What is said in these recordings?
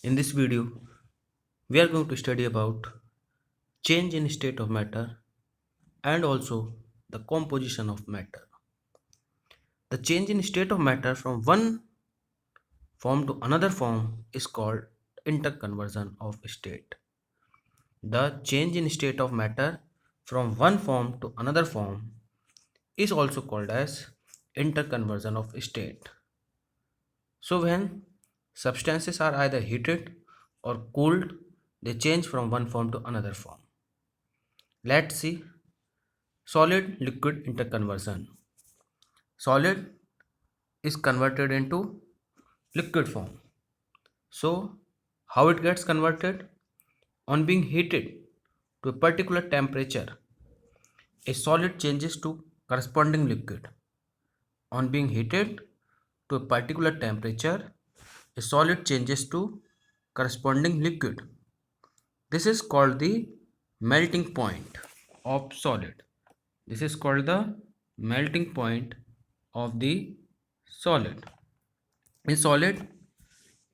In this video, we are going to study about change in state of matter and also the composition of matter. The change in state of matter from one form to another form is called interconversion of state. The change in state of matter from one form to another form is also called as interconversion of state. So when substances are either heated or cooled, they change from one form to another form. Let's see solid liquid interconversion. Solid is converted into liquid form. So how it gets converted? On being heated to a particular temperature, a solid changes to corresponding liquid. On being heated to a particular temperature, a solid changes to corresponding liquid. This is called the melting point of solid. This is called the melting point of the solid. In solid,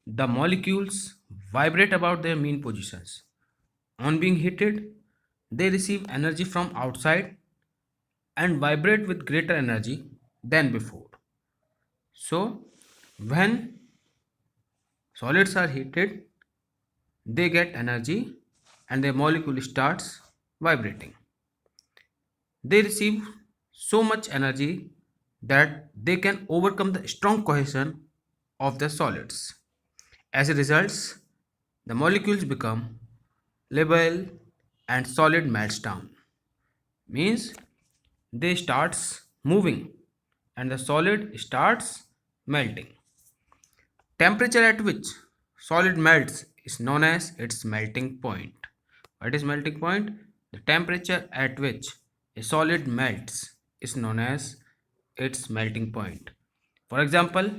the molecules vibrate about their mean positions. On being heated, they receive energy from outside and vibrate with greater energy than before. So, when solids are heated, they get energy and their molecule starts vibrating. They receive so much energy that they can overcome the strong cohesion of the solids. As a result, the molecules become labile and solid melts down. Means they starts moving and the solid starts melting. Temperature at which solid melts is known as its melting point. What is melting point? The temperature at which a solid melts is known as its melting point. For example,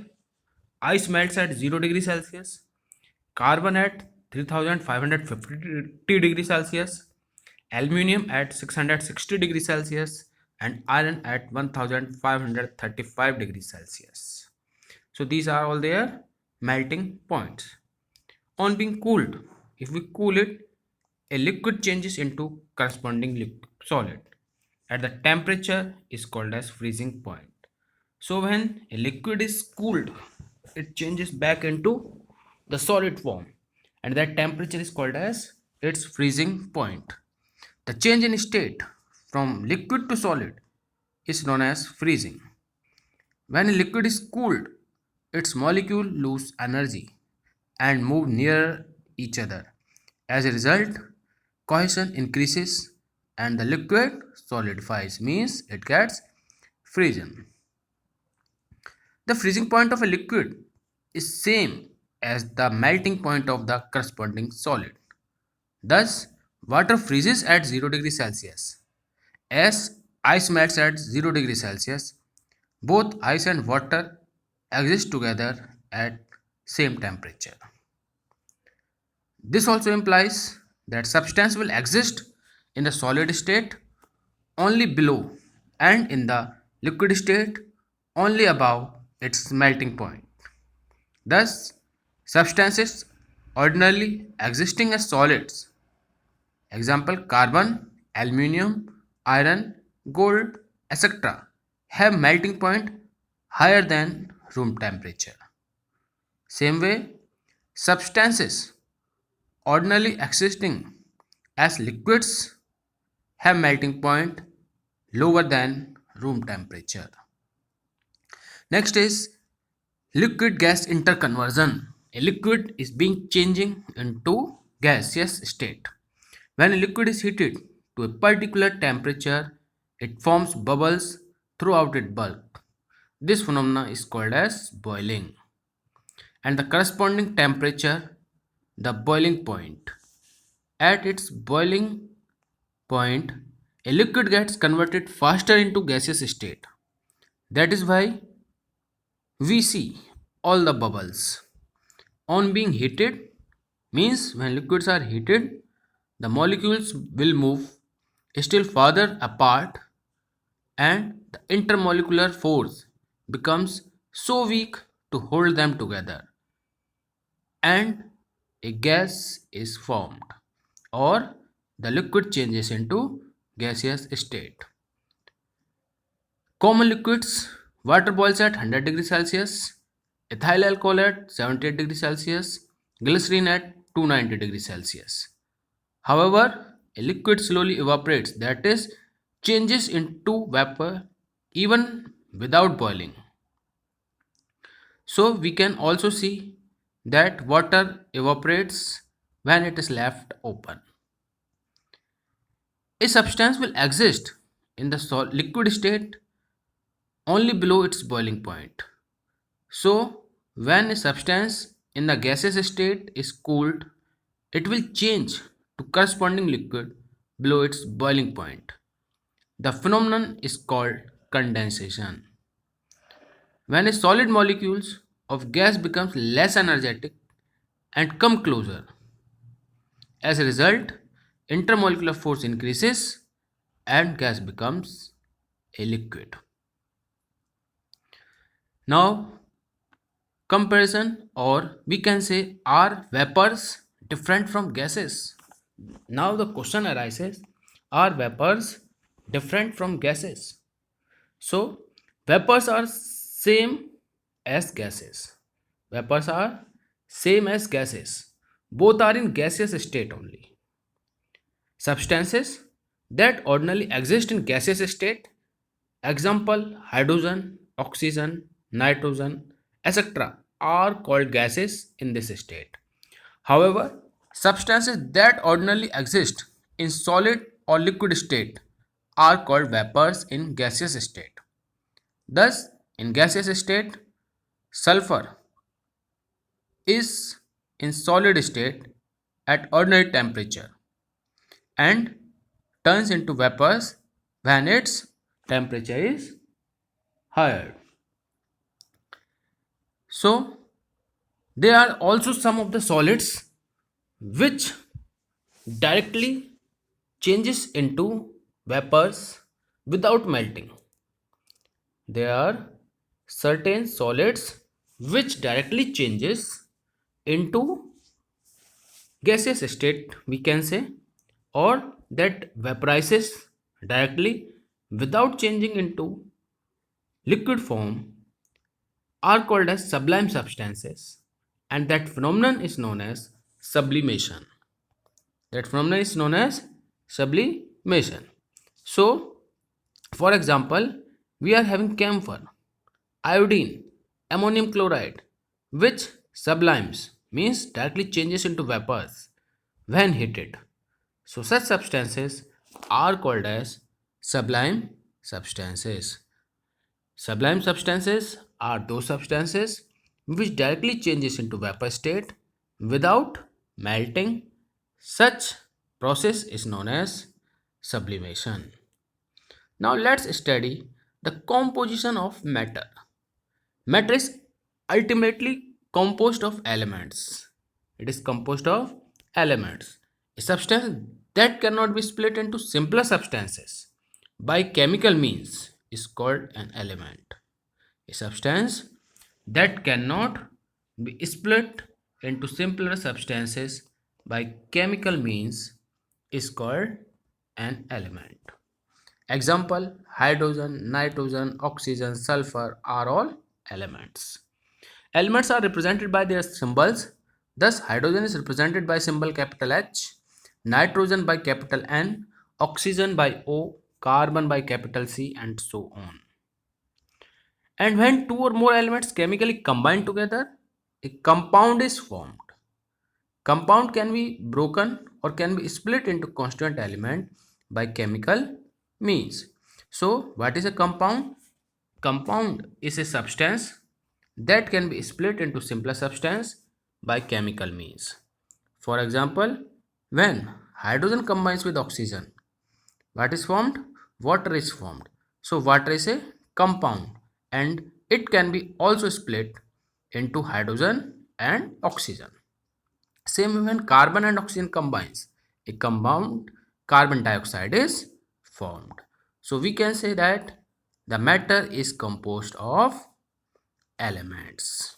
ice melts at 0 degrees Celsius, carbon at 3550 degrees Celsius, aluminium at 660 degrees Celsius, and iron at 1535 degrees Celsius. So these are all their melting points. On being cooled, if we cool it, a liquid changes into corresponding solid. At the temperature is called as freezing point. So when a liquid is cooled, it changes back into the solid form, and that temperature is called as its freezing point. The change in state from liquid to solid is known as freezing. When a liquid is cooled, its molecules lose energy and move near each other. As a result, cohesion increases and the liquid solidifies, means it gets frozen. The freezing point of a liquid is same as the melting point of the corresponding solid. Thus, water freezes at 0 degrees Celsius. As ice melts at 0 degrees Celsius, both ice and water exist together at same temperature. This also implies that substance will exist in the solid state only below and in the liquid state only above its melting point. Thus, substances ordinarily existing as solids, example carbon, aluminium, iron, gold, etc., have melting point higher than room temperature. Same way, substances ordinarily existing as liquids have melting point lower than room temperature. Next is liquid gas interconversion. A liquid is being changing into gaseous state. When a liquid is heated to a particular temperature, it forms bubbles throughout its bulk. This phenomena is called as boiling, and the corresponding temperature, the boiling point. At its boiling point, a liquid gets converted faster into gaseous state. That is why we see all the bubbles. On being heated means when liquids are heated, the molecules will move still farther apart and the intermolecular force becomes so weak to hold them together, and a gas is formed or the liquid changes into gaseous state. Common liquids: water boils at 100 degrees Celsius, ethyl alcohol at 78 degrees Celsius, glycerin at 290 degrees Celsius. However, a liquid slowly evaporates, that is, changes into vapor even without boiling. So, we can also see that water evaporates when it is left open. A substance will exist in the liquid state only below its boiling point. So, when a substance in the gaseous state is cooled, it will change to corresponding liquid below its boiling point. The phenomenon is called condensation. When a solid molecules of gas becomes less energetic and come closer, as a result, intermolecular force increases and gas becomes a liquid. Now, comparison, or we can say, are vapors different from gases? Now the question arises, are vapors different from gases? So vapors are same as gases. Vapors are same as gases. Both are in gaseous state only. Substances that ordinarily exist in gaseous state, example hydrogen, oxygen, nitrogen, etc., are called gases in this state. However, substances that ordinarily exist in solid or liquid state are called vapors in gaseous state. Thus, in gaseous state, sulfur is in solid state at ordinary temperature and turns into vapors when its temperature is higher. So, there are also some of the solids which directly changes into vapors without melting. There are certain solids which directly changes into gaseous state, we can say, or that vaporizes directly without changing into liquid form, are called as sublime substances, and that phenomenon is known as sublimation. That phenomenon is known as sublimation. So for example, we are having camphor, iodine, ammonium chloride, which sublimes means directly changes into vapors when heated. So such substances are called as sublime substances. Sublime substances are those substances which directly changes into vapor state without melting. Such process is known as sublimation. Now let's study the composition of matter. Matter is ultimately composed of elements. It is composed of elements. A substance that cannot be split into simpler substances by chemical means is called an element. A substance that cannot be split into simpler substances by chemical means is called an element. Example: hydrogen, nitrogen, oxygen, sulfur are all elements. Elements are represented by their symbols. Thus, hydrogen is represented by symbol capital H, nitrogen by capital N, oxygen by O, carbon by capital C, and so on. And when two or more elements chemically combine together, a compound is formed. Compound can be broken or can be split into constituent element by chemical means. So, what is a compound? Compound is a substance that can be split into simpler substance by chemical means. For example, when hydrogen combines with oxygen, what is formed? Water is formed. So water is a compound and it can be also split into hydrogen and oxygen. Same when carbon and oxygen combines, a compound carbon dioxide is formed. So we can say that the matter is composed of elements.